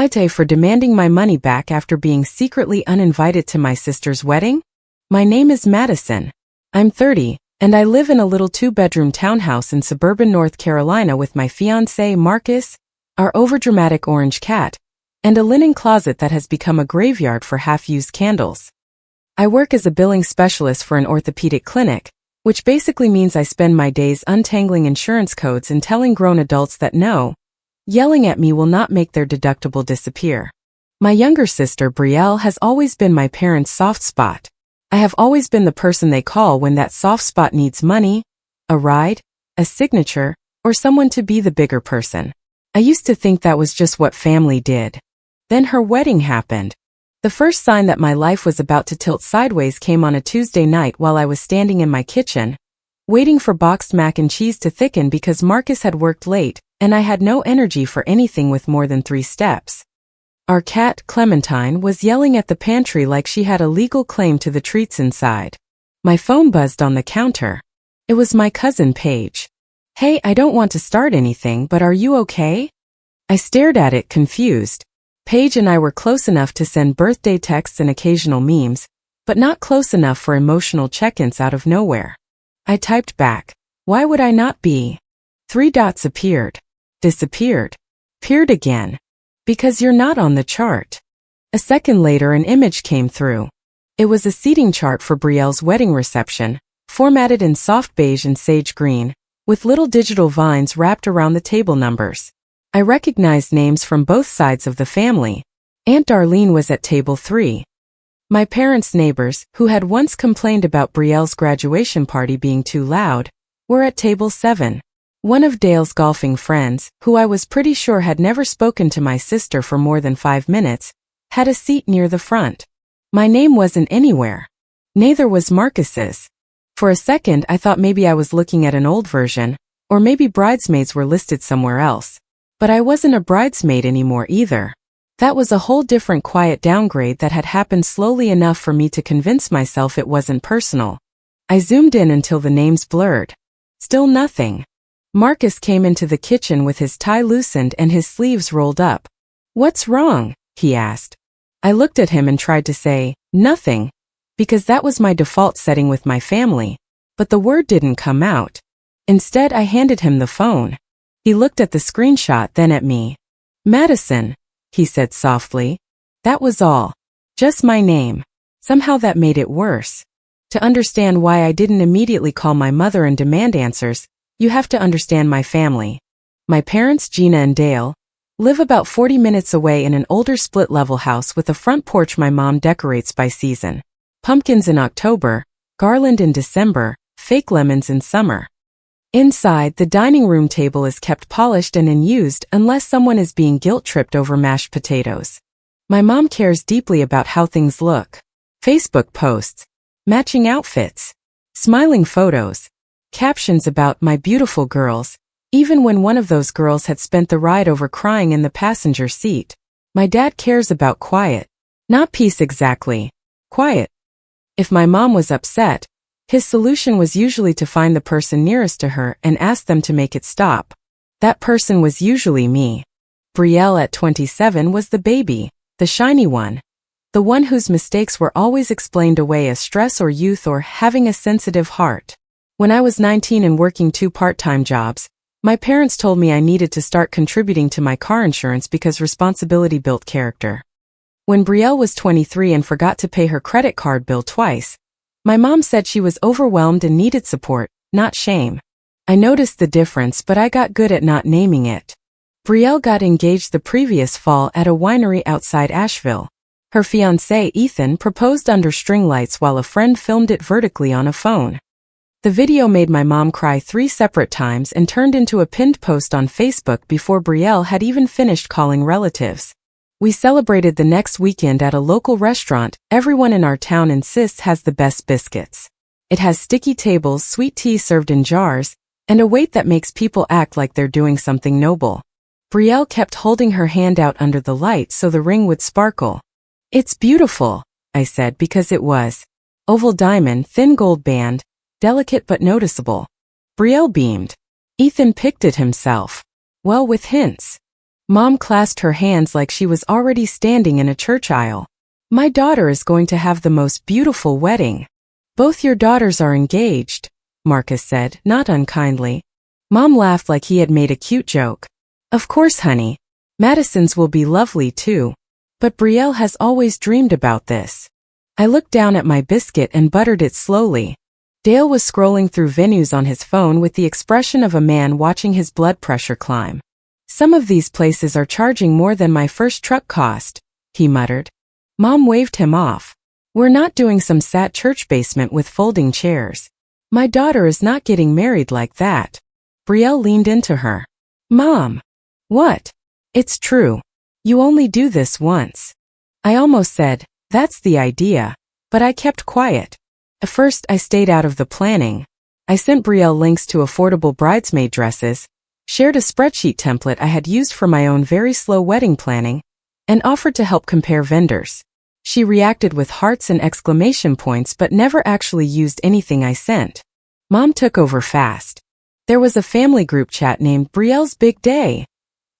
AITA for demanding my money back after being secretly uninvited to my sister's wedding? My name is Madison. I'm 30, and I live in a little 2-bedroom townhouse in suburban North Carolina with my fiancé, Marcus, our overdramatic orange cat, and a linen closet that has become a graveyard for half-used candles. I work as a billing specialist for an orthopedic clinic, which basically means I spend my days untangling insurance codes and telling grown adults that no, yelling at me will not make their deductible disappear. My younger sister, Brielle, has always been my parents' soft spot. I have always been the person they call when that soft spot needs money, a ride, a signature, or someone to be the bigger person. I used to think that was just what family did. Then her wedding happened. The first sign that my life was about to tilt sideways came on a Tuesday night while I was standing in my kitchen, waiting for boxed mac and cheese to thicken because Marcus had worked late, and I had no energy for anything with more than 3 steps. Our cat, Clementine, was yelling at the pantry like she had a legal claim to the treats inside. My phone buzzed on the counter. It was my cousin Paige. "Hey, I don't want to start anything, but are you okay?" I stared at it, confused. Paige and I were close enough to send birthday texts and occasional memes, but not close enough for emotional check-ins out of nowhere. I typed back, "Why would I not be?" 3 dots appeared. Disappeared. Appeared again. "Because you're not on the chart." A second later, an image came through. It was a seating chart for Brielle's wedding reception, formatted in soft beige and sage green, with little digital vines wrapped around the table numbers. I recognized names from both sides of the family. Aunt Darlene was at table 3. My parents' neighbors, who had once complained about Brielle's graduation party being too loud, were at table 7. One of Dale's golfing friends, who I was pretty sure had never spoken to my sister for more than 5 minutes, had a seat near the front. My name wasn't anywhere. Neither was Marcus's. For a second I thought maybe I was looking at an old version, or maybe bridesmaids were listed somewhere else. But I wasn't a bridesmaid anymore either. That was a whole different quiet downgrade that had happened slowly enough for me to convince myself it wasn't personal. I zoomed in until the names blurred. Still nothing. Marcus came into the kitchen with his tie loosened and his sleeves rolled up. "What's wrong?" he asked. I looked at him and tried to say, "Nothing," because that was my default setting with my family, but the word didn't come out. Instead, I handed him the phone. He looked at the screenshot, then at me. "Madison," he said softly. That was all. Just my name. Somehow that made it worse. To understand why I didn't immediately call my mother and demand answers, you have to understand my family. My parents, Gina and Dale, live about 40 minutes away in an older split-level house with a front porch my mom decorates by season. Pumpkins in October, garland in December, fake lemons in summer. Inside, the dining room table is kept polished and unused unless someone is being guilt-tripped over mashed potatoes. My mom cares deeply about how things look. Facebook posts, matching outfits, smiling photos, captions about "my beautiful girls," even when one of those girls had spent the ride over crying in the passenger seat. My dad cares about quiet. Not peace exactly. Quiet. If my mom was upset, his solution was usually to find the person nearest to her and ask them to make it stop. That person was usually me. Brielle at 27 was the baby, the shiny one. The one whose mistakes were always explained away as stress or youth or having a sensitive heart. When I was 19 and working 2 part-time jobs, my parents told me I needed to start contributing to my car insurance because responsibility built character. When Brielle was 23 and forgot to pay her credit card bill twice, my mom said she was overwhelmed and needed support, not shame. I noticed the difference, but I got good at not naming it. Brielle got engaged the previous fall at a winery outside Asheville. Her fiancé, Ethan, proposed under string lights while a friend filmed it vertically on a phone. The video made my mom cry 3 separate times and turned into a pinned post on Facebook before Brielle had even finished calling relatives. We celebrated the next weekend at a local restaurant. Everyone in our town insists has the best biscuits. It has sticky tables, sweet tea served in jars, and a wait that makes people act like they're doing something noble. Brielle kept holding her hand out under the light so the ring would sparkle. "It's beautiful," I said, because it was. Oval diamond, thin gold band, delicate but noticeable. Brielle beamed. "Ethan picked it himself." "Well, with hints." Mom clasped her hands like she was already standing in a church aisle. My daughter is going to have the most beautiful wedding. Both your daughters are engaged, Marcus said, not unkindly. Mom laughed like he had made a cute joke. Of course, honey. Madison's will be lovely too. But Brielle has always dreamed about this. I looked down at my biscuit and buttered it slowly. Dale was scrolling through venues on his phone with the expression of a man watching his blood pressure climb. Some of these places are charging more than my first truck cost, he muttered. Mom waved him off. We're not doing some sad church basement with folding chairs. My daughter is not getting married like that. Brielle leaned into her. Mom. What? It's true. You only do this once. I almost said, that's the idea, but I kept quiet. At first I stayed out of the planning. I sent Brielle links to affordable bridesmaid dresses, shared a spreadsheet template I had used for my own very slow wedding planning, and offered to help compare vendors. She reacted with hearts and exclamation points but never actually used anything I sent. Mom took over fast. There was a family group chat named Brielle's Big Day,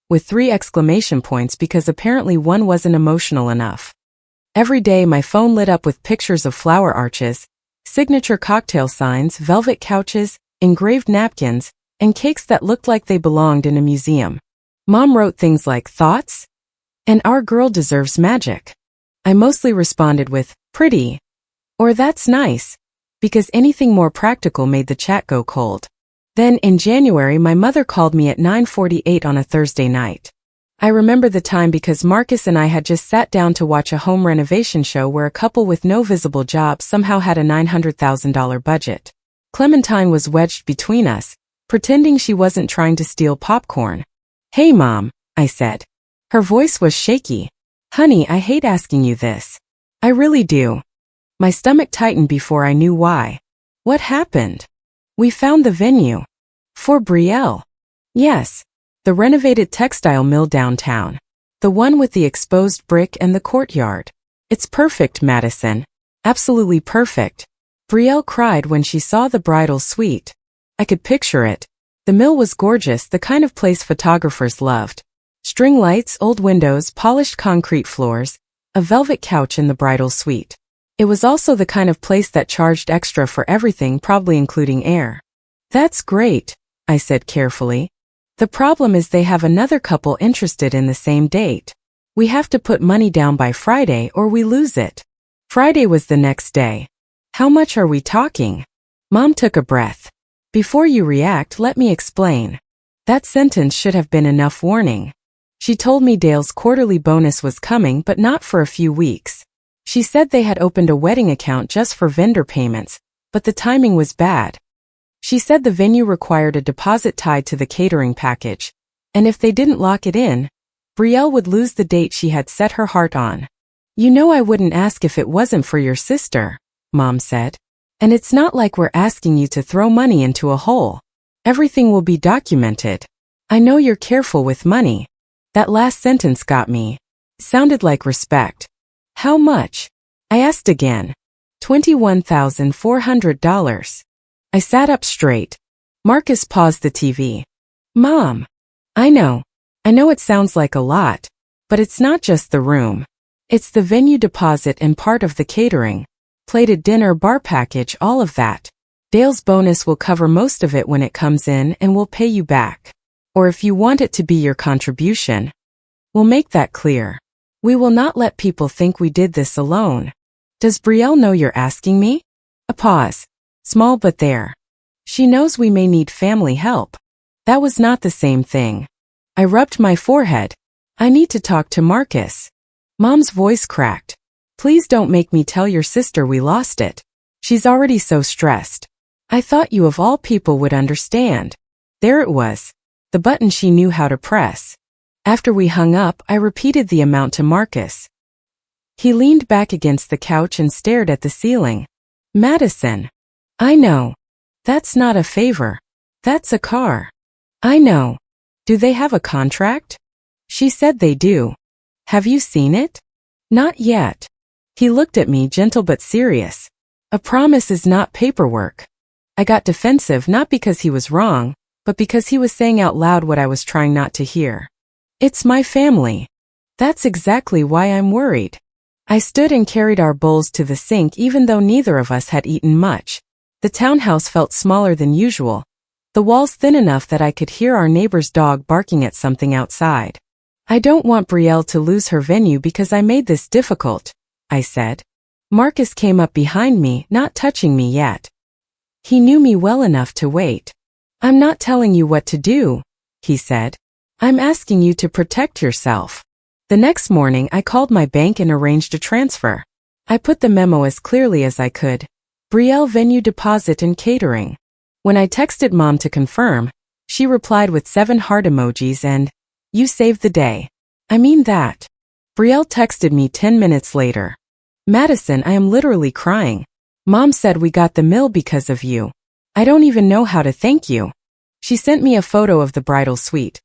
with 3 exclamation points because apparently one wasn't emotional enough. Every day my phone lit up with pictures of flower arches, signature cocktail signs, velvet couches, engraved napkins, and cakes that looked like they belonged in a museum. Mom wrote things like thoughts, and our girl deserves magic. I mostly responded with, pretty, or that's nice, because anything more practical made the chat go cold. Then in January my mother called me at 9:48 on a Thursday night. I remember the time because Marcus and I had just sat down to watch a home renovation show where a couple with no visible job somehow had a $900,000 budget. Clementine was wedged between us, pretending she wasn't trying to steal popcorn. Hey Mom, I said. Her voice was shaky. Honey, I hate asking you this. I really do. My stomach tightened before I knew why. What happened? We found the venue. For Brielle. Yes. The renovated textile mill downtown. The one with the exposed brick and the courtyard. It's perfect, Madison. Absolutely perfect. Brielle cried when she saw the bridal suite. I could picture it. The mill was gorgeous, the kind of place photographers loved. String lights, old windows, polished concrete floors, a velvet couch in the bridal suite. It was also the kind of place that charged extra for everything, probably including air. That's great, I said carefully. The problem is they have another couple interested in the same date. We have to put money down by Friday or we lose it. Friday was the next day. How much are we talking? Mom took a breath. Before you react, let me explain. That sentence should have been enough warning. She told me Dale's quarterly bonus was coming but not for a few weeks. She said they had opened a wedding account just for vendor payments, but the timing was bad. She said the venue required a deposit tied to the catering package, and if they didn't lock it in, Brielle would lose the date she had set her heart on. You know I wouldn't ask if it wasn't for your sister, Mom said. And it's not like we're asking you to throw money into a hole. Everything will be documented. I know you're careful with money. That last sentence got me. Sounded like respect. How much? I asked again. $21,400. I sat up straight. Marcus paused the TV. Mom. I know it sounds like a lot, but it's not just the room. It's the venue deposit and part of the catering. Plated dinner, bar package, all of that. Dale's bonus will cover most of it when it comes in and we'll pay you back. Or if you want it to be your contribution. We'll make that clear. We will not let people think we did this alone. Does Brielle know you're asking me? A pause. Small but there. She knows we may need family help. That was not the same thing. I rubbed my forehead. I need to talk to Marcus. Mom's voice cracked. Please don't make me tell your sister we lost it. She's already so stressed. I thought you of all people would understand. There it was. The button she knew how to press. After we hung up, I repeated the amount to Marcus. He leaned back against the couch and stared at the ceiling. Madison. I know. That's not a favor. That's a car. I know. Do they have a contract? She said they do. Have you seen it? Not yet. He looked at me, gentle but serious. A promise is not paperwork. I got defensive not because he was wrong, but because he was saying out loud what I was trying not to hear. It's my family. That's exactly why I'm worried. I stood and carried our bowls to the sink even though neither of us had eaten much. The townhouse felt smaller than usual, the walls thin enough that I could hear our neighbor's dog barking at something outside. I don't want Brielle to lose her venue because I made this difficult, I said. Marcus came up behind me, not touching me yet. He knew me well enough to wait. I'm not telling you what to do, he said. I'm asking you to protect yourself. The next morning I called my bank and arranged a transfer. I put the memo as clearly as I could. Brielle venue deposit and catering. When I texted Mom to confirm, she replied with 7 heart emojis and, "You saved the day." I mean that. Brielle texted me 10 minutes later. "Madison, I am literally crying. Mom said we got the mill because of you. I don't even know how to thank you." She sent me a photo of the bridal suite.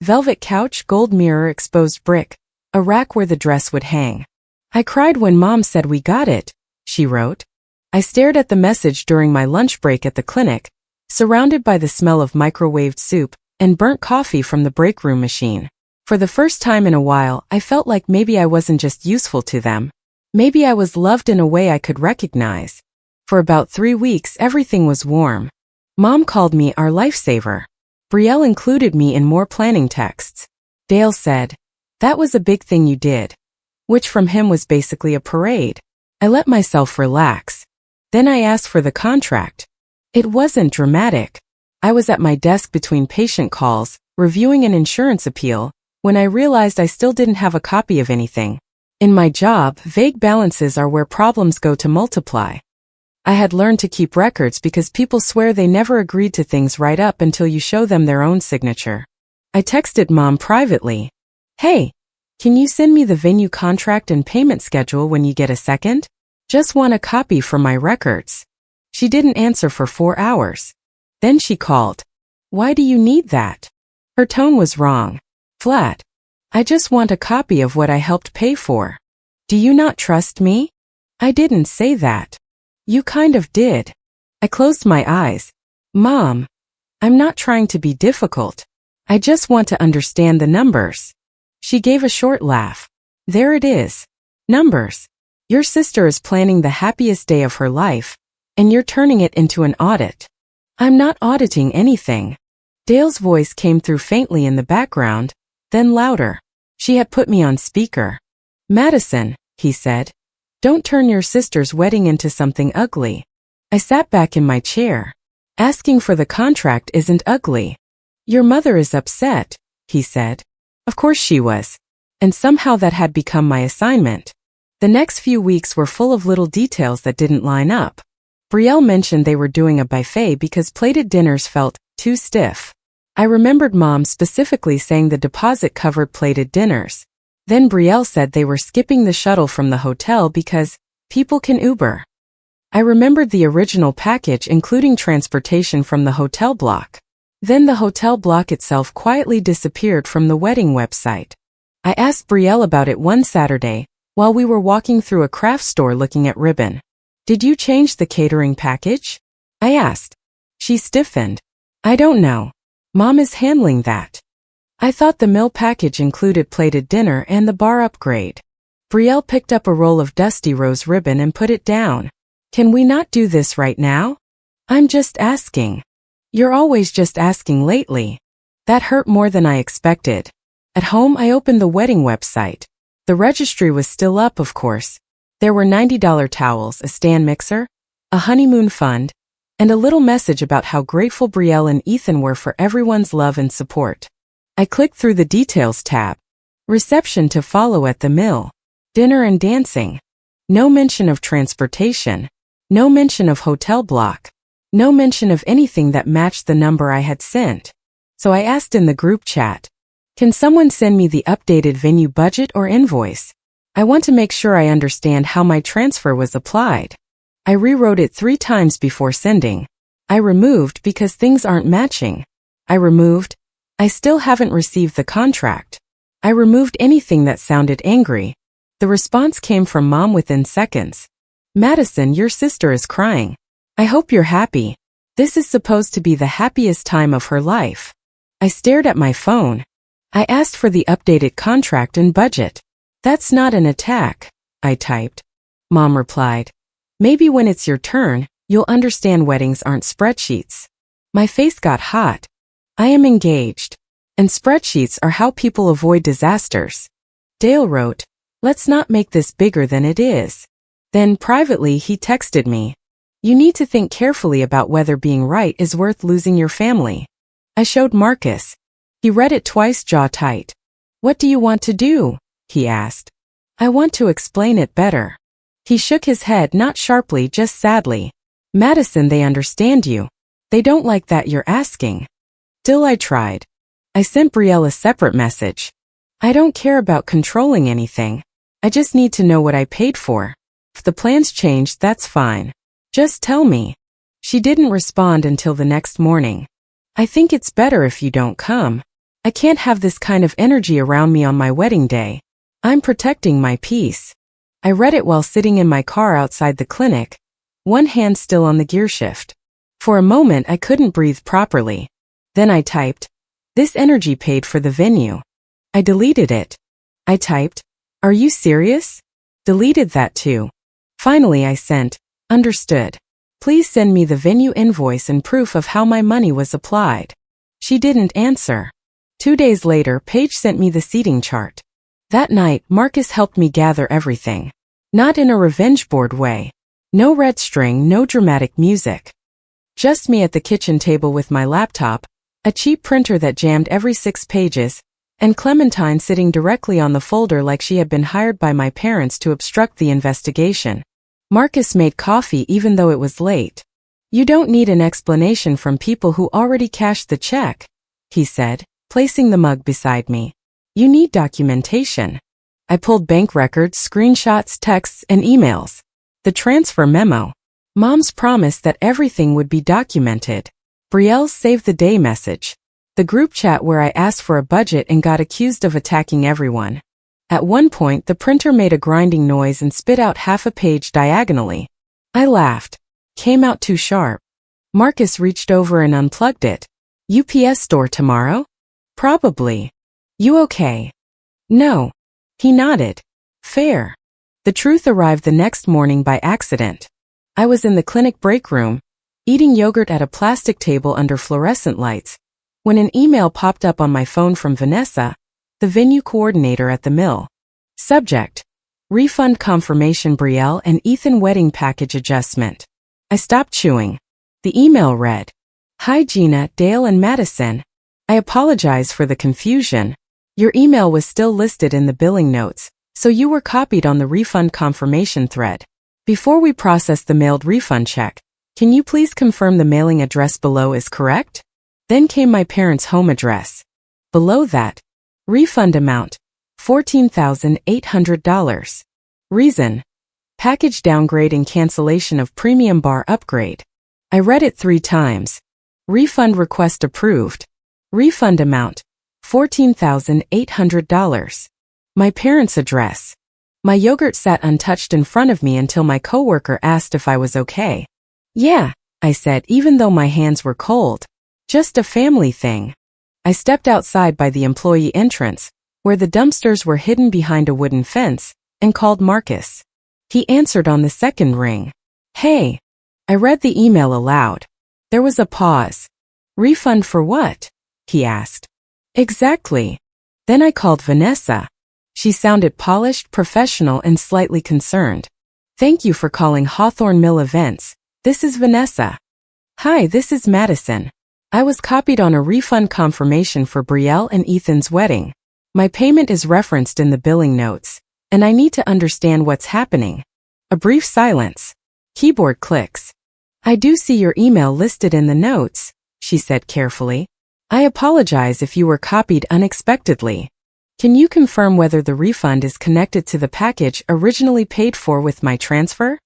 Velvet couch, gold mirror, exposed brick, a rack where the dress would hang. "I cried when Mom said we got it," she wrote. I stared at the message during my lunch break at the clinic, surrounded by the smell of microwaved soup and burnt coffee from the break room machine. For the first time in a while, I felt like maybe I wasn't just useful to them. Maybe I was loved in a way I could recognize. For about 3 weeks, everything was warm. Mom called me our lifesaver. Brielle included me in more planning texts. Dale said, "That was a big thing you did," which from him was basically a parade. I let myself relax. Then I asked for the contract. It wasn't dramatic. I was at my desk between patient calls, reviewing an insurance appeal, when I realized I still didn't have a copy of anything. In my job, vague balances are where problems go to multiply. I had learned to keep records because people swear they never agreed to things right up until you show them their own signature. I texted Mom privately. "Hey, can you send me the venue contract and payment schedule when you get a second? Just want a copy for my records." She didn't answer for 4 hours. Then she called. "Why do you need that?" Her tone was wrong. Flat. "I just want a copy of what I helped pay for." "Do you not trust me?" "I didn't say that." "You kind of did." I closed my eyes. "Mom, I'm not trying to be difficult. I just want to understand the numbers." She gave a short laugh. "There it is. Numbers. Your sister is planning the happiest day of her life, and you're turning it into an audit." "I'm not auditing anything." Dale's voice came through faintly in the background, then louder. She had put me on speaker. "Madison," he said, "don't turn your sister's wedding into something ugly." I sat back in my chair. "Asking for the contract isn't ugly." "Your mother is upset," he said. Of course she was. And somehow that had become my assignment. The next few weeks were full of little details that didn't line up. Brielle mentioned they were doing a buffet because plated dinners felt too stiff. I remembered Mom specifically saying the deposit covered plated dinners. Then Brielle said they were skipping the shuttle from the hotel because people can Uber. I remembered the original package including transportation from the hotel block. Then the hotel block itself quietly disappeared from the wedding website. I asked Brielle about it one Saturday, while we were walking through a craft store looking at ribbon. "Did you change the catering package?" I asked. She stiffened. "I don't know. Mom is handling that." I thought the meal package included plated dinner and the bar upgrade. Brielle picked up a roll of dusty rose ribbon and put it down. "Can we not do this right now?" "I'm just asking." "You're always just asking lately." That hurt more than I expected. At home, I opened the wedding website. The registry was still up, of course. There were $90 towels, a stand mixer, a honeymoon fund, and a little message about how grateful Brielle and Ethan were for everyone's love and support. I clicked through the details tab. Reception to follow at the mill. Dinner and dancing. No mention of transportation. No mention of hotel block. No mention of anything that matched the number I had sent. So I asked in the group chat, "Can someone send me the updated venue budget or invoice? I want to make sure I understand how my transfer was applied." I rewrote it 3 times before sending. I removed because things aren't matching. I removed, I still haven't received the contract. I removed anything that sounded angry. The response came from Mom within seconds. "Madison, your sister is crying. I hope you're happy. This is supposed to be the happiest time of her life." I stared at my phone. I asked for the updated contract and budget. That's not an attack, I typed. Mom replied, maybe when it's your turn, you'll understand weddings aren't spreadsheets. My face got hot. I am engaged. And spreadsheets are how people avoid disasters. Dale wrote, let's not make this bigger than it is. Then privately he texted me, you need to think carefully about whether being right is worth losing your family. I showed Marcus. He read it twice, jaw tight. What do you want to do? He asked. I want to explain it better. He shook his head, not sharply, just sadly. Madison, they understand you. They don't like that you're asking. Still, I tried. I sent Brielle a separate message. I don't care about controlling anything. I just need to know what I paid for. If the plans changed, that's fine. Just tell me. She didn't respond until the next morning. I think it's better if you don't come. I can't have this kind of energy around me on my wedding day. I'm protecting my peace. I read it while sitting in my car outside the clinic, one hand still on the gear shift. For a moment I couldn't breathe properly. Then I typed, this energy paid for the venue. I deleted it. I typed, are you serious? Deleted that too. Finally I sent, understood. Please send me the venue invoice and proof of how my money was applied. She didn't answer. 2 days later, Paige sent me the seating chart. That night, Marcus helped me gather everything. Not in a revenge board way. No red string, no dramatic music. Just me at the kitchen table with my laptop, a cheap printer that jammed every 6 pages, and Clementine sitting directly on the folder like she had been hired by my parents to obstruct the investigation. Marcus made coffee even though it was late. You don't need an explanation from people who already cashed the check, he said, placing the mug beside me. You need documentation. I pulled bank records, screenshots, texts, and emails. The transfer memo. Mom's promise that everything would be documented. Brielle's save the day message. The group chat where I asked for a budget and got accused of attacking everyone. At one point, the printer made a grinding noise and spit out half a page diagonally. I laughed. Came out too sharp. Marcus reached over and unplugged it. UPS store tomorrow? Probably. You okay? No. He nodded. Fair. The truth arrived the next morning by accident. I was in the clinic break room, eating yogurt at a plastic table under fluorescent lights, when an email popped up on my phone from Vanessa, the venue coordinator at the mill. Subject: refund confirmation, Brielle and Ethan wedding package adjustment. I stopped chewing. The email read, Hi Gina, Dale and Madison. I apologize for the confusion. Your email was still listed in the billing notes, so you were copied on the refund confirmation thread. Before we process the mailed refund check, can you please confirm the mailing address below is correct? Then came my parents' home address. Below that, refund amount, $14,800. Reason: package downgrade and cancellation of premium bar upgrade. I read it 3 times. Refund request approved. Refund amount, $14,800. My parents' address. My yogurt sat untouched in front of me until my coworker asked if I was okay. Yeah, I said, even though my hands were cold. Just a family thing. I stepped outside by the employee entrance, where the dumpsters were hidden behind a wooden fence, and called Marcus. He answered on the second ring. Hey. I read the email aloud. There was a pause. Refund for what? He asked. Exactly. Then I called Vanessa. She sounded polished, professional, and slightly concerned. Thank you for calling Hawthorne Mill Events. This is Vanessa. Hi, this is Madison. I was copied on a refund confirmation for Brielle and Ethan's wedding. My payment is referenced in the billing notes, and I need to understand what's happening. A brief silence. Keyboard clicks. I do see your email listed in the notes, she said carefully. I apologize if you were copied unexpectedly. Can you confirm whether the refund is connected to the package originally paid for with my transfer?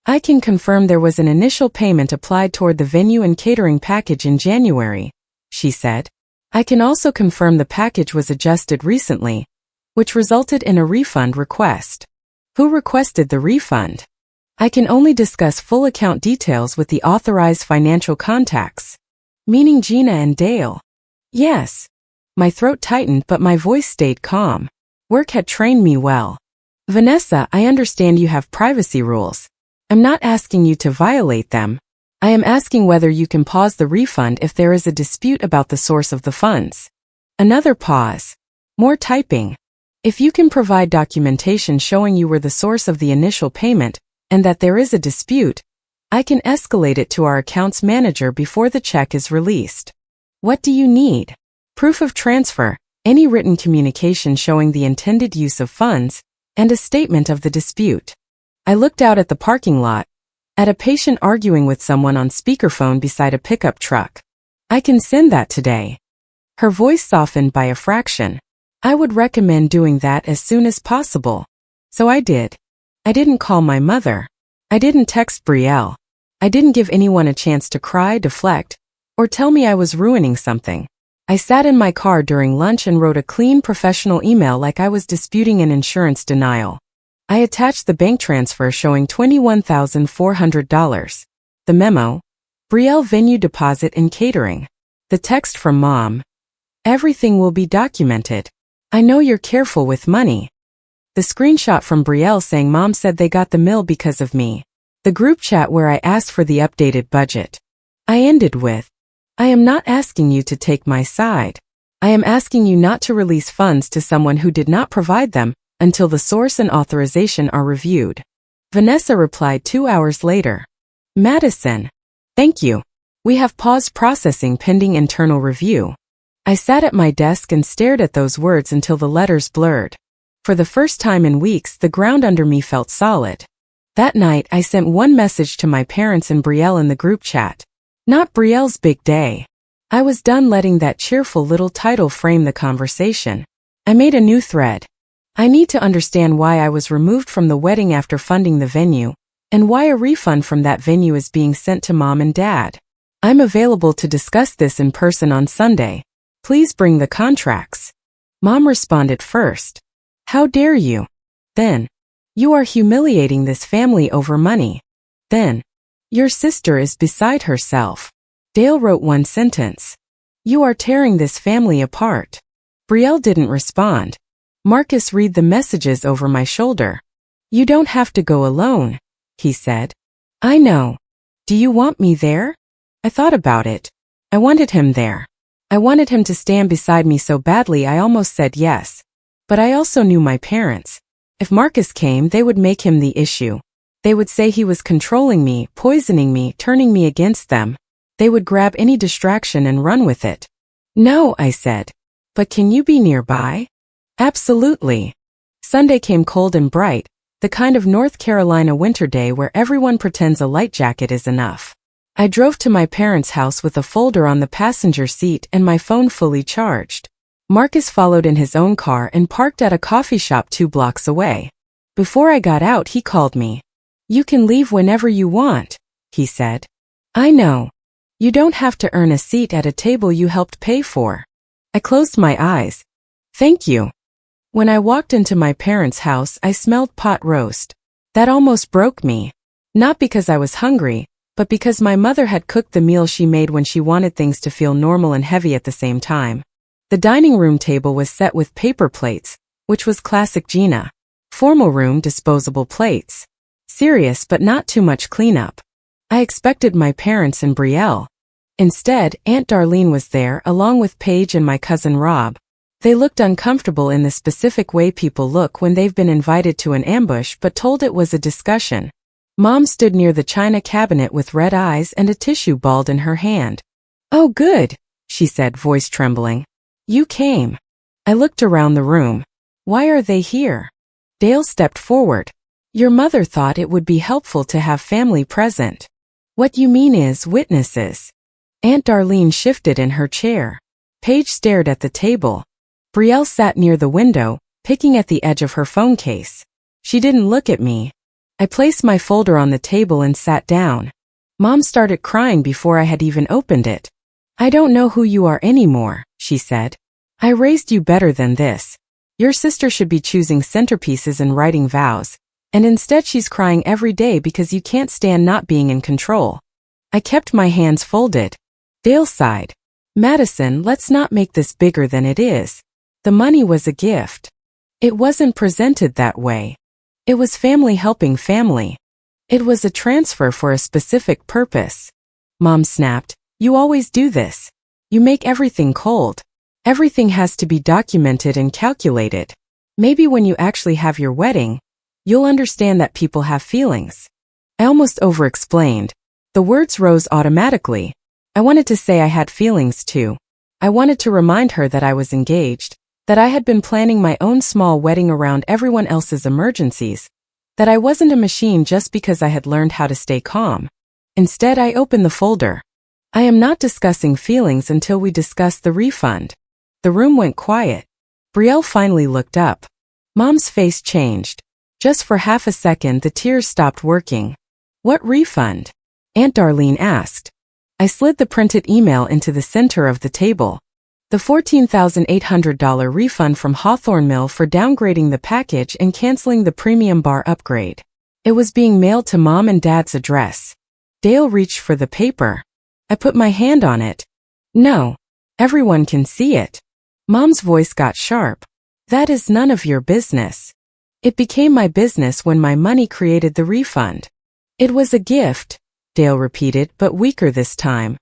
I can confirm there was an initial payment applied toward the venue and catering package in January, she said. I can also confirm the package was adjusted recently, which resulted in a refund request. Who requested the refund? I can only discuss full account details with the authorized financial contacts. Meaning Gina and Dale. Yes. My throat tightened but my voice stayed calm. Work had trained me well. Vanessa, I understand you have privacy rules. I'm not asking you to violate them. I am asking whether you can pause the refund if there is a dispute about the source of the funds. Another pause. More typing. If you can provide documentation showing you were the source of the initial payment and that there is a dispute, I can escalate it to our accounts manager before the check is released. What do you need? Proof of transfer, any written communication showing the intended use of funds, and a statement of the dispute. I looked out at the parking lot, at a patient arguing with someone on speakerphone beside a pickup truck. I can send that today. Her voice softened by a fraction. I would recommend doing that as soon as possible. So I did. I didn't call my mother. I didn't text Brielle. I didn't give anyone a chance to cry, deflect, or tell me I was ruining something. I sat in my car during lunch and wrote a clean professional email like I was disputing an insurance denial. I attached the bank transfer showing $21,400. The memo, Brielle venue deposit and catering. The text from Mom. Everything will be documented. I know you're careful with money. The screenshot from Brielle saying Mom said they got the mill because of me. The group chat where I asked for the updated budget. I ended with, I am not asking you to take my side. I am asking you not to release funds to someone who did not provide them until the source and authorization are reviewed. Vanessa replied 2 hours later. Madison. Thank you. We have paused processing pending internal review. I sat at my desk and stared at those words until the letters blurred. For the first time in weeks, the ground under me felt solid. That night, I sent one message to my parents and Brielle in the group chat. Not Brielle's big day. I was done letting that cheerful little title frame the conversation. I made a new thread. I need to understand why I was removed from the wedding after funding the venue, and why a refund from that venue is being sent to Mom and Dad. I'm available to discuss this in person on Sunday. Please bring the contracts. Mom responded first. How dare you? Then, you are humiliating this family over money. Then, your sister is beside herself. Dale wrote one sentence. You are tearing this family apart. Brielle didn't respond. Marcus read the messages over my shoulder. You don't have to go alone, he said. I know. Do you want me there? I thought about it. I wanted him there. I wanted him to stand beside me so badly I almost said yes. But I also knew my parents. If Marcus came, they would make him the issue. They would say he was controlling me, poisoning me, turning me against them. They would grab any distraction and run with it. No, I said. But can you be nearby? Absolutely. Sunday came cold and bright, the kind of North Carolina winter day where everyone pretends a light jacket is enough. I drove to my parents' house with a folder on the passenger seat and my phone fully charged. Marcus followed in his own car and parked at a coffee shop 2 blocks away. Before I got out, he called me. You can leave whenever you want, he said. I know. You don't have to earn a seat at a table you helped pay for. I closed my eyes. Thank you. When I walked into my parents' house, I smelled pot roast. That almost broke me. Not because I was hungry, but because my mother had cooked the meal she made when she wanted things to feel normal and heavy at the same time. The dining room table was set with paper plates, which was classic Gina. Formal room, disposable plates. Serious but not too much cleanup. I expected my parents and Brielle. Instead, Aunt Darlene was there along with Paige and my cousin Rob. They looked uncomfortable in the specific way people look when they've been invited to an ambush but told it was a discussion. Mom stood near the china cabinet with red eyes and a tissue balled in her hand. Oh good, she said, voice trembling. You came. I looked around the room. Why are they here? Dale stepped forward. Your mother thought it would be helpful to have family present. What you mean is witnesses. Aunt Darlene shifted in her chair. Paige stared at the table. Brielle sat near the window, picking at the edge of her phone case. She didn't look at me. I placed my folder on the table and sat down. Mom started crying before I had even opened it. I don't know who you are anymore, she said. I raised you better than this. Your sister should be choosing centerpieces and writing vows. And instead she's crying every day because you can't stand not being in control. I kept my hands folded. Dale sighed. Madison, let's not make this bigger than it is. The money was a gift. It wasn't presented that way. It was family helping family. It was a transfer for a specific purpose. Mom snapped, you always do this. You make everything cold. Everything has to be documented and calculated. Maybe when you actually have your wedding, you'll understand that people have feelings. I almost over-explained. The words rose automatically. I wanted to say I had feelings too. I wanted to remind her that I was engaged, that I had been planning my own small wedding around everyone else's emergencies, that I wasn't a machine just because I had learned how to stay calm. Instead, I opened the folder. I am not discussing feelings until we discuss the refund. The room went quiet. Brielle finally looked up. Mom's face changed. Just for half a second, the tears stopped working. What refund? Aunt Darlene asked. I slid the printed email into the center of the table. The $14,800 refund from Hawthorne Mill for downgrading the package and canceling the premium bar upgrade. It was being mailed to Mom and Dad's address. Dale reached for the paper. I put my hand on it. No. Everyone can see it. Mom's voice got sharp. That is none of your business. It became my business when my money created the refund. It was a gift, Dale repeated, but weaker this time.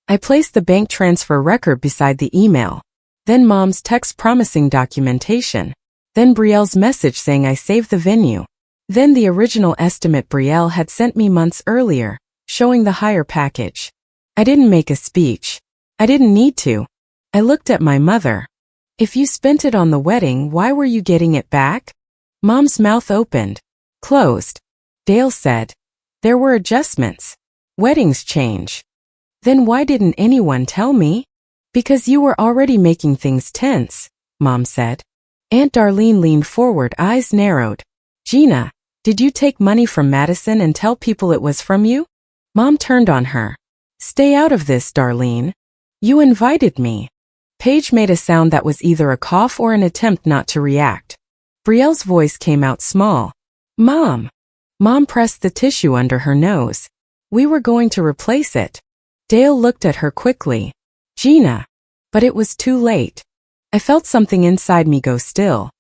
I placed the bank transfer record beside the email. Then Mom's text promising documentation. Then Brielle's message saying I saved the venue. Then the original estimate Brielle had sent me months earlier, showing the higher package. I didn't make a speech. I didn't need to. I looked at my mother. If you spent it on the wedding, why were you getting it back? Mom's mouth opened. Closed. Dale said. There were adjustments. Weddings change. Then why didn't anyone tell me? Because you were already making things tense, Mom said. Aunt Darlene leaned forward, eyes narrowed. Gina, did you take money from Madison and tell people it was from you? Mom turned on her. Stay out of this, Darlene. You invited me. Paige made a sound that was either a cough or an attempt not to react. Brielle's voice came out small. Mom. Mom pressed the tissue under her nose. We were going to replace it. Dale looked at her quickly. Gina. But it was too late. I felt something inside me go still.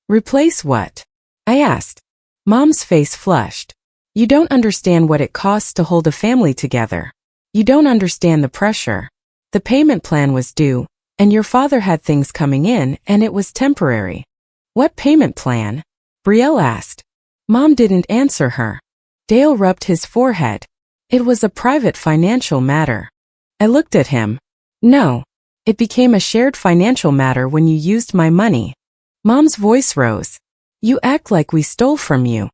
Replace what? I asked. Mom's face flushed. You don't understand what it costs to hold a family together. You don't understand the pressure. The payment plan was due, and your father had things coming in, and it was temporary. What payment plan? Brielle asked. Mom didn't answer her. Dale rubbed his forehead. It was a private financial matter. I looked at him. No. It became a shared financial matter when you used my money. Mom's voice rose. You act like we stole from you.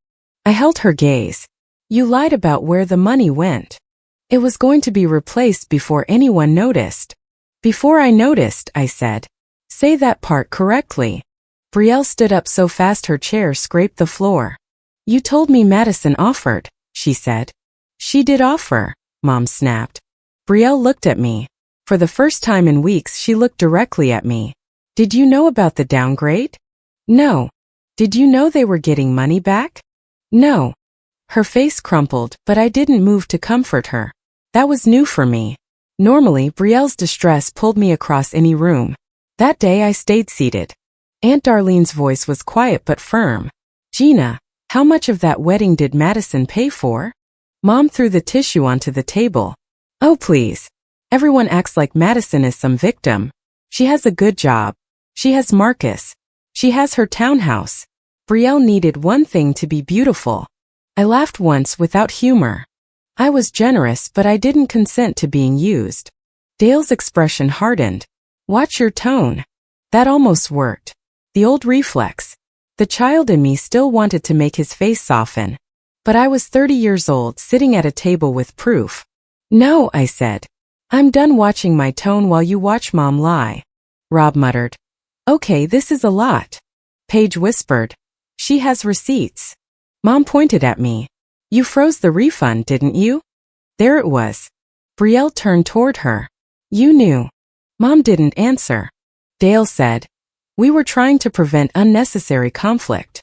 I held her gaze. You lied about where the money went. It was going to be replaced before anyone noticed. Before I noticed, I said. Say that part correctly. Brielle stood up so fast her chair scraped the floor. You told me Madison offered, she said. She did offer, Mom snapped. Brielle looked at me. For the first time in weeks she looked directly at me. Did you know about the downgrade? No. Did you know they were getting money back? No. Her face crumpled, but I didn't move to comfort her. That was new for me. Normally, Brielle's distress pulled me across any room. That day I stayed seated. Aunt Darlene's voice was quiet but firm. Gina, how much of that wedding did Madison pay for? Mom threw the tissue onto the table. Oh please. Everyone acts like Madison is some victim. She has a good job. She has Marcus. She has her townhouse. Brielle needed one thing to be beautiful. I laughed once without humor. I was generous, but I didn't consent to being used. Dale's expression hardened. Watch your tone. That almost worked. The old reflex. The child in me still wanted to make his face soften. But I was 30 years old, sitting at a table with proof. No, I said. I'm done watching my tone while you watch Mom lie. Rob muttered. Okay, this is a lot. Paige whispered. She has receipts. Mom pointed at me. You froze the refund, didn't you? There it was. Brielle turned toward her. You knew. Mom didn't answer. Dale said. We were trying to prevent unnecessary conflict.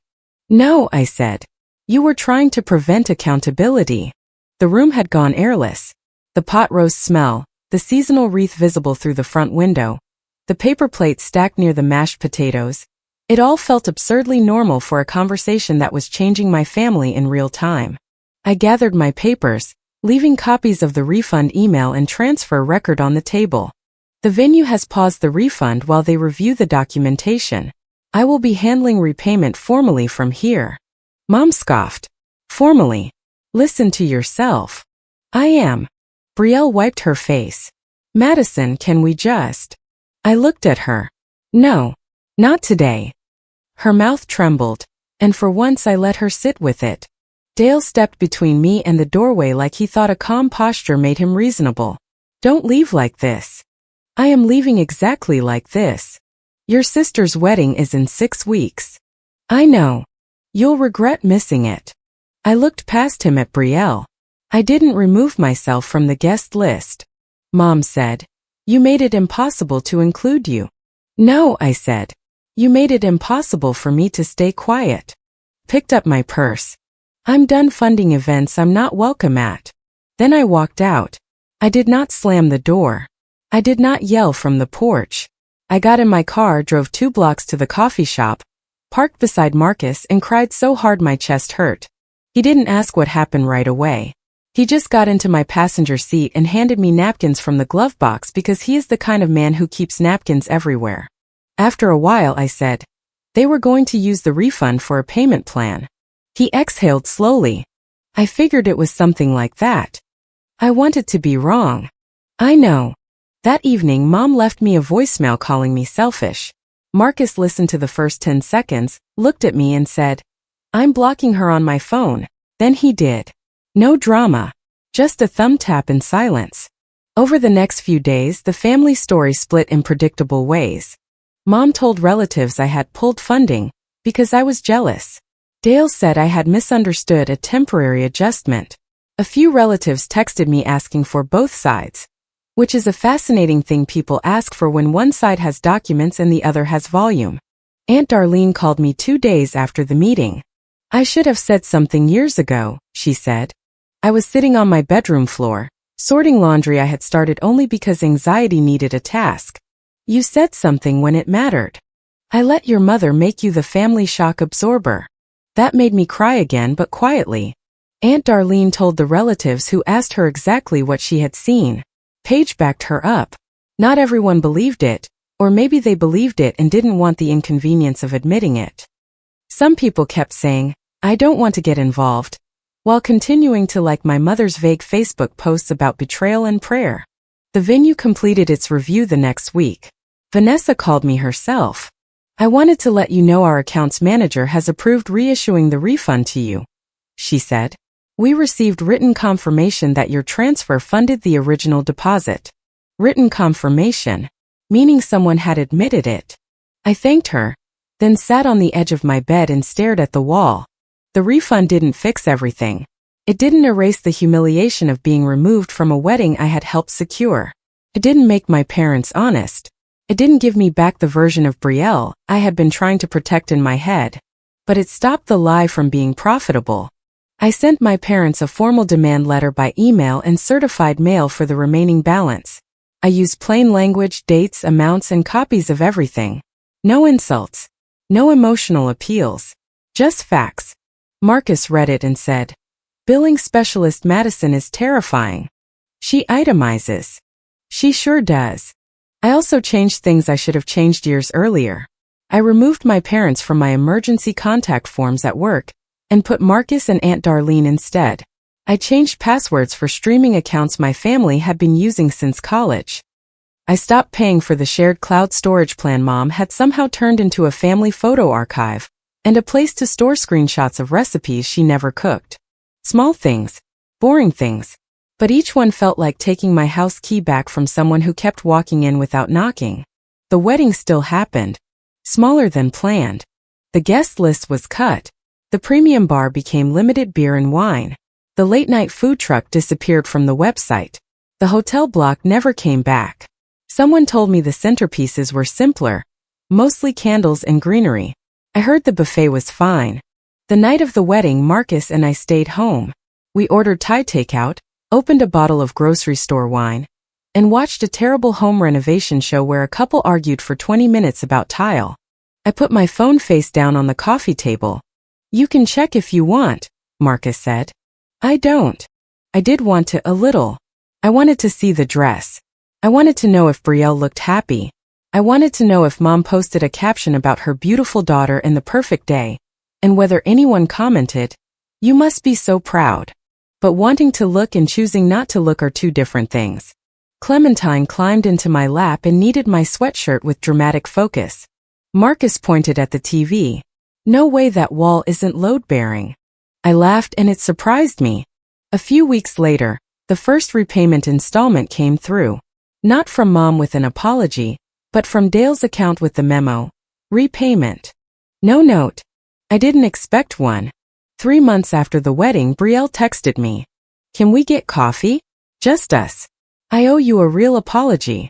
No, I said. You were trying to prevent accountability. The room had gone airless. The pot roast smell, the seasonal wreath visible through the front window, the paper plate stacked near the mashed potatoes. It all felt absurdly normal for a conversation that was changing my family in real time. I gathered my papers, leaving copies of the refund email and transfer record on the table. The venue has paused the refund while they review the documentation. I will be handling repayment formally from here. Mom scoffed. Formally? Listen to yourself. I am. Brielle wiped her face. Madison, can we just? I looked at her. No. Not today. Her mouth trembled, and for once I let her sit with it. Dale stepped between me and the doorway like he thought a calm posture made him reasonable. Don't leave like this. I am leaving exactly like this. Your sister's wedding is in 6 weeks. I know. You'll regret missing it. I looked past him at Brielle. I didn't remove myself from the guest list. Mom said, you made it impossible to include you. No, I said. You made it impossible for me to stay quiet. Picked up my purse. I'm done funding events I'm not welcome at. Then I walked out. I did not slam the door. I did not yell from the porch. I got in my car, drove 2 blocks to the coffee shop, parked beside Marcus and cried so hard my chest hurt. He didn't ask what happened right away. He just got into my passenger seat and handed me napkins from the glove box because he is the kind of man who keeps napkins everywhere. After a while I said, they were going to use the refund for a payment plan. He exhaled slowly. I figured it was something like that. I wanted to be wrong. I know. That evening Mom left me a voicemail calling me selfish. Marcus listened to the first 10 seconds, looked at me and said, I'm blocking her on my phone. Then he did. No drama. Just a thumb tap in silence. Over the next few days the family story split in predictable ways. Mom told relatives I had pulled funding because I was jealous. Dale said I had misunderstood a temporary adjustment. A few relatives texted me asking for both sides, which is a fascinating thing people ask for when one side has documents and the other has volume. Aunt Darlene called me 2 days after the meeting. I should have said something years ago, she said. I was sitting on my bedroom floor, sorting laundry I had started only because anxiety needed a task. You said something when it mattered. I let your mother make you the family shock absorber. That made me cry again, but quietly. Aunt Darlene told the relatives who asked her exactly what she had seen. Paige backed her up. Not everyone believed it, or maybe they believed it and didn't want the inconvenience of admitting it. Some people kept saying, I don't want to get involved, while continuing to like my mother's vague Facebook posts about betrayal and prayer. The venue completed its review the next week. Vanessa called me herself. I wanted to let you know our accounts manager has approved reissuing the refund to you, she said. We received written confirmation that your transfer funded the original deposit. Written confirmation, meaning someone had admitted it. I thanked her, then sat on the edge of my bed and stared at the wall. The refund didn't fix everything. It didn't erase the humiliation of being removed from a wedding I had helped secure. It didn't make my parents honest. It didn't give me back the version of Brielle I had been trying to protect in my head. But it stopped the lie from being profitable. I sent my parents a formal demand letter by email and certified mail for the remaining balance. I used plain language, dates, amounts, and copies of everything. No insults. No emotional appeals. Just facts. Marcus read it and said, Billing specialist Madison is terrifying. She itemizes. She sure does. I also changed things I should have changed years earlier. I removed my parents from my emergency contact forms at work and put Marcus and Aunt Darlene instead. I changed passwords for streaming accounts my family had been using since college. I stopped paying for the shared cloud storage plan Mom had somehow turned into a family photo archive and a place to store screenshots of recipes she never cooked. Small things, boring things, but each one felt like taking my house key back from someone who kept walking in without knocking. The wedding still happened. Smaller than planned. The guest list was cut. The premium bar became limited beer and wine. The late-night food truck disappeared from the website. The hotel block never came back. Someone told me the centerpieces were simpler, mostly candles and greenery. I heard the buffet was fine. The night of the wedding, Marcus and I stayed home. We ordered Thai takeout, opened a bottle of grocery store wine, and watched a terrible home renovation show where a couple argued for 20 minutes about tile. I put my phone face down on the coffee table. "You can check if you want," Marcus said. "I don't." I did want to a little. I wanted to see the dress. I wanted to know if Brielle looked happy. I wanted to know if Mom posted a caption about her beautiful daughter and the perfect day, and whether anyone commented, "You must be so proud." But wanting to look and choosing not to look are two different things. Clementine climbed into my lap and kneaded my sweatshirt with dramatic focus. Marcus pointed at the TV. "No way that wall isn't load-bearing." I laughed and it surprised me. A few weeks later, the first repayment installment came through. Not from Mom with an apology, but from Dale's account with the memo, "Repayment." No note. I didn't expect one. 3 months after the wedding, Brielle texted me. "Can we get coffee? Just us. I owe you a real apology."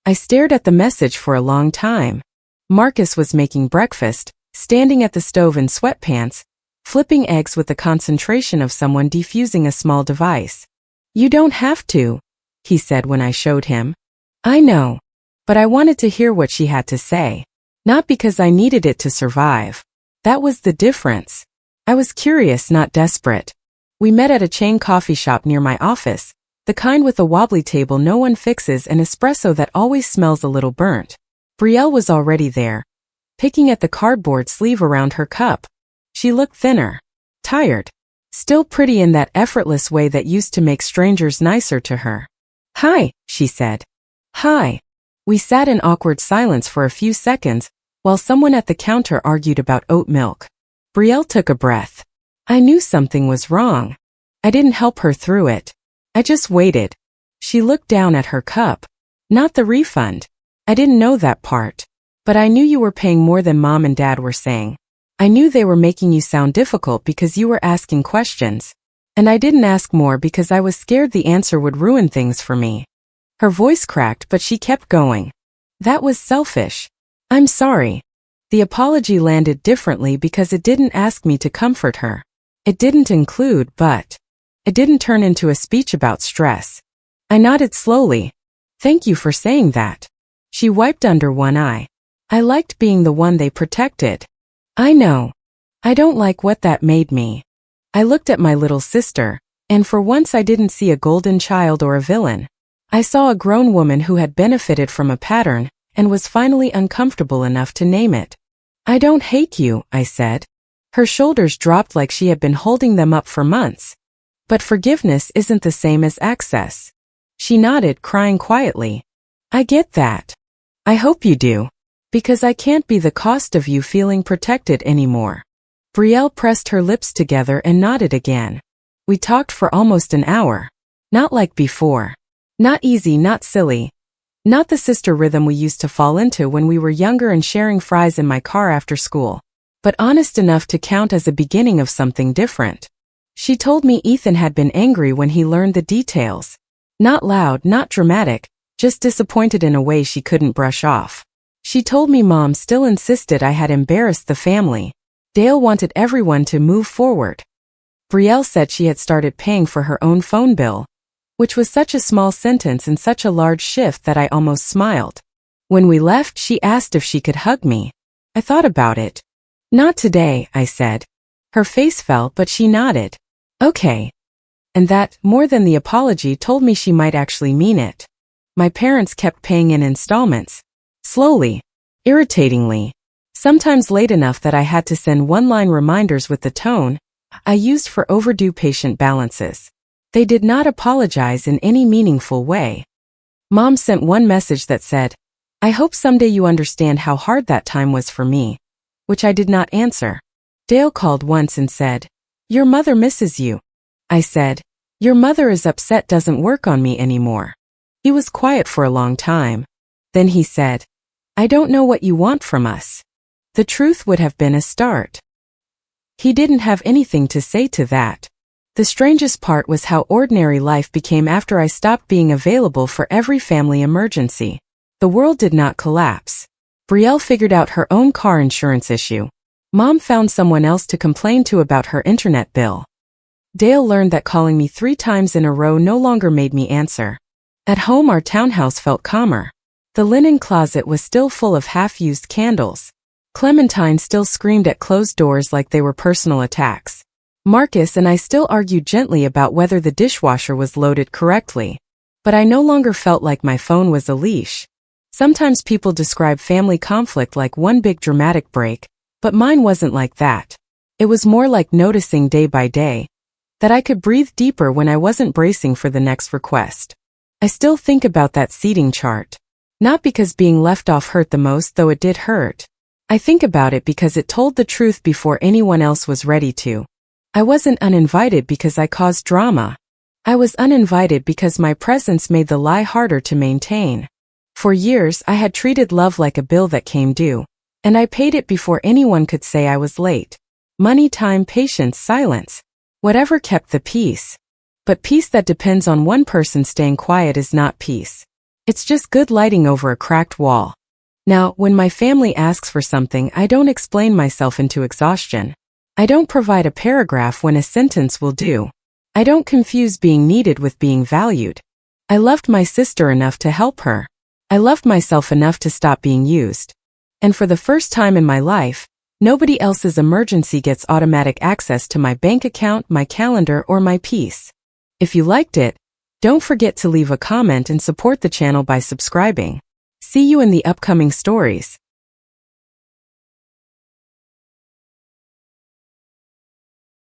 I stared at the message for a long time. Marcus was making breakfast, standing at the stove in sweatpants, flipping eggs with the concentration of someone defusing a small device. "You don't have to," he said when I showed him. "I know. But I wanted to hear what she had to say. Not because I needed it to survive. That was the difference. I was curious, not desperate. We met at a chain coffee shop near my office, the kind with a wobbly table no one fixes and espresso that always smells a little burnt. Brielle was already there, picking at the cardboard sleeve around her cup. She looked thinner, tired, still pretty in that effortless way that used to make strangers nicer to her. "Hi," she said. "Hi." We sat in awkward silence for a few seconds, while someone at the counter argued about oat milk. Brielle took a breath. I knew something was wrong. I didn't help her through it. I just waited. She looked down at her cup. "Not the refund." I didn't know that part. "But I knew you were paying more than Mom and Dad were saying. I knew they were making you sound difficult because you were asking questions. And I didn't ask more because I was scared the answer would ruin things for me." Her voice cracked, but she kept going. "That was selfish. I'm sorry." The apology landed differently because it didn't ask me to comfort her. It didn't include but. It didn't turn into a speech about stress. I nodded slowly. "Thank you for saying that." She wiped under one eye. "I liked being the one they protected." "I know. I don't like what that made me." I looked at my little sister, and for once I didn't see a golden child or a villain. I saw a grown woman who had benefited from a pattern and was finally uncomfortable enough to name it. "I don't hate you," I said. Her shoulders dropped like she had been holding them up for months. "But forgiveness isn't the same as access." She nodded, crying quietly. "I get that. I hope you do. Because I can't be the cost of you feeling protected anymore." Brielle pressed her lips together and nodded again. We talked for almost an hour. Not like before. Not easy, not silly. Not the sister rhythm we used to fall into when we were younger and sharing fries in my car after school. But honest enough to count as a beginning of something different. She told me Ethan had been angry when he learned the details. Not loud, not dramatic, just disappointed in a way she couldn't brush off. She told me Mom still insisted I had embarrassed the family. Dale wanted everyone to move forward. Brielle said she had started paying for her own phone bill, which was such a small sentence and such a large shift that I almost smiled. When we left, she asked if she could hug me. I thought about it. "Not today," I said. Her face fell, but she nodded. "Okay." And that, more than the apology, told me she might actually mean it. My parents kept paying in installments. Slowly. Irritatingly. Sometimes late enough that I had to send one-line reminders with the tone I used for overdue patient balances. They did not apologize in any meaningful way. Mom sent one message that said, "I hope someday you understand how hard that time was for me," which I did not answer. Dale called once and said, "Your mother misses you." I said, "Your mother is upset doesn't work on me anymore." He was quiet for a long time. Then he said, "I don't know what you want from us." The truth would have been a start. He didn't have anything to say to that. The strangest part was how ordinary life became after I stopped being available for every family emergency. The world did not collapse. Brielle figured out her own car insurance issue. Mom found someone else to complain to about her internet bill. Dale learned that calling me 3 times in a row no longer made me answer. At home, our townhouse felt calmer. The linen closet was still full of half-used candles. Clementine still screamed at closed doors like they were personal attacks. Marcus and I still argued gently about whether the dishwasher was loaded correctly. But I no longer felt like my phone was a leash. Sometimes people describe family conflict like one big dramatic break, but mine wasn't like that. It was more like noticing day by day that I could breathe deeper when I wasn't bracing for the next request. I still think about that seating chart. Not because being left off hurt the most, though it did hurt. I think about it because it told the truth before anyone else was ready to. I wasn't uninvited because I caused drama. I was uninvited because my presence made the lie harder to maintain. For years, I had treated love like a bill that came due, and I paid it before anyone could say I was late. Money, time, patience, silence. Whatever kept the peace. But peace that depends on one person staying quiet is not peace. It's just good lighting over a cracked wall. Now, when my family asks for something, I don't explain myself into exhaustion. I don't provide a paragraph when a sentence will do. I don't confuse being needed with being valued. I loved my sister enough to help her. I loved myself enough to stop being used. And for the first time in my life, nobody else's emergency gets automatic access to my bank account, my calendar, or my peace. If you liked it, don't forget to leave a comment and support the channel by subscribing. See you in the upcoming stories.